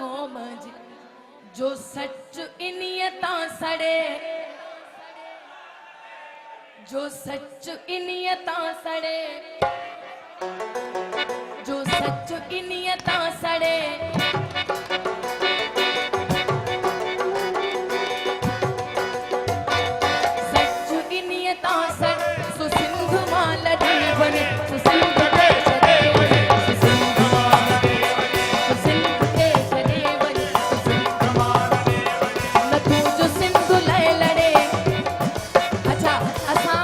क़ौम जी जो सच इनियता सड़े, जो सच इनियता सड़े, जो सच इनियता सड़े, सच इनियता सड़े, सो सिंध मां लड़ी बने, सो सिंध के छड़े बने, सो सिंध मां लड़ी बने, सो सिंध के छड़े बने, सो सिंध मां लड़ी बने, न तू जो सिंध लाइ लड़े। अच्छा असां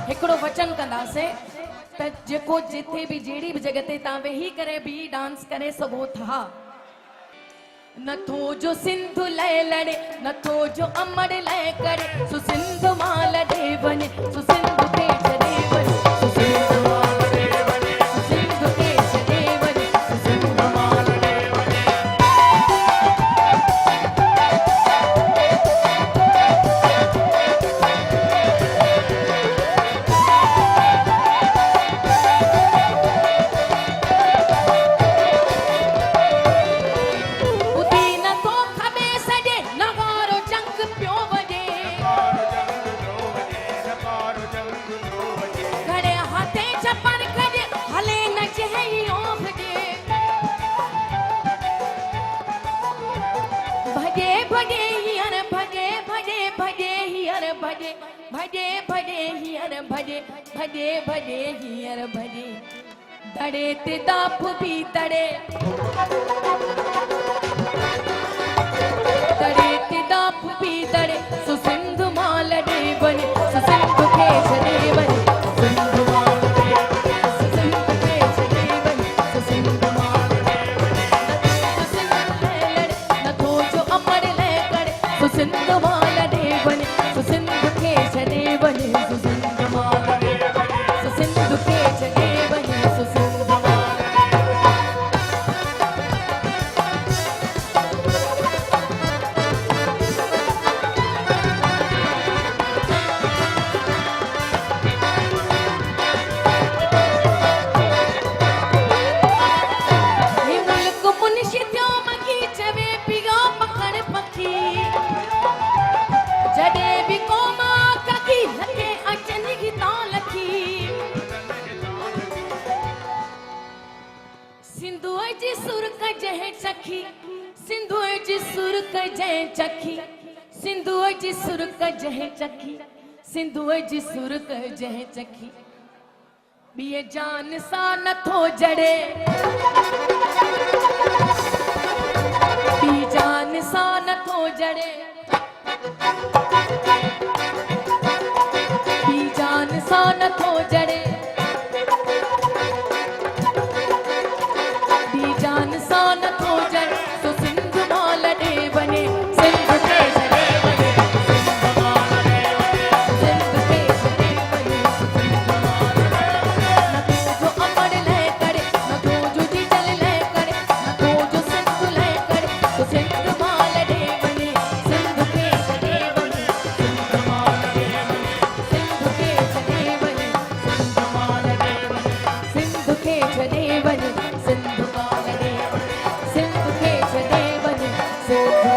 हिकिड़ो वचन कंदासीं त जेको जिथे भी जहिड़ी भी जगह ते तव्हां वेही करे भी डांस करे सघो था। नथो जो सिंध लाइ लड़े, नथो जो अमर लाइ करे, सो सिंध मां लड़े वञे, सो सिंध खे छॾे वञे, सो सिंध मां लड़े वञे, सो सिंध खे छॾे वञे, सो सिंध मां लड़े वञे। भजे भजे हियर भजे दड़े ते दाप भी दड़े, दड़े ते दाप भी दड़े, सो सिंध मां लड़े बने, सो सिंध खे छॾे वञे, सिंध मां लड़े बने, सो सिंध खे छॾे वञे, सो सिंध मां लड़े बने, नथो जो सिंध लाइ लड़े, नथो जो अमर लाइ करे, सो सिंध मां लड़े बने, सो सिंध खे छॾे वञे, सो सिंध मां लड़े बने, सो सिंध खे छॾे वञे, सो सिंध मां हे मुल्क मुनिश थियो मखी चवे पियो पकड़ पखी, जॾे भी क़ौम कखी लखे अचनि गीता लखी, सिंधुअ जी सुर कजहि चखी, सिंधुअ जी सुर कजहि चखी, सिंधुअ जी सुर कजहि चखी, सिंधुअ जी सुर कजहि चखी, ॿिए जान सां नथो जड़े, ॿी जान सां नथो जड़े, ॿी जान सां नथो जड़े, ॿी जान सां नथो जड़े, सो सिंध मां लड़े वञे, सिंध खे छॾे वञे, सिंध मां लड़े वञे, सिंध खे छॾे वञे, सिंध मां लड़े वञे, नथो जो अमर लाइ करे, नथो जो जीजल लाइ करे, नथो जो सिंध लाइ करे, सो सिंध मां लड़े वञे, सिंध खे छॾे वञे, सिंध मां लड़े वञे, सिंध खे छॾे वञे, सिंध मां लड़े वञे, सिंध खे छॾे वञे, सिंध मां लड़े वञे, सिंध खे छॾे वञे, सिंध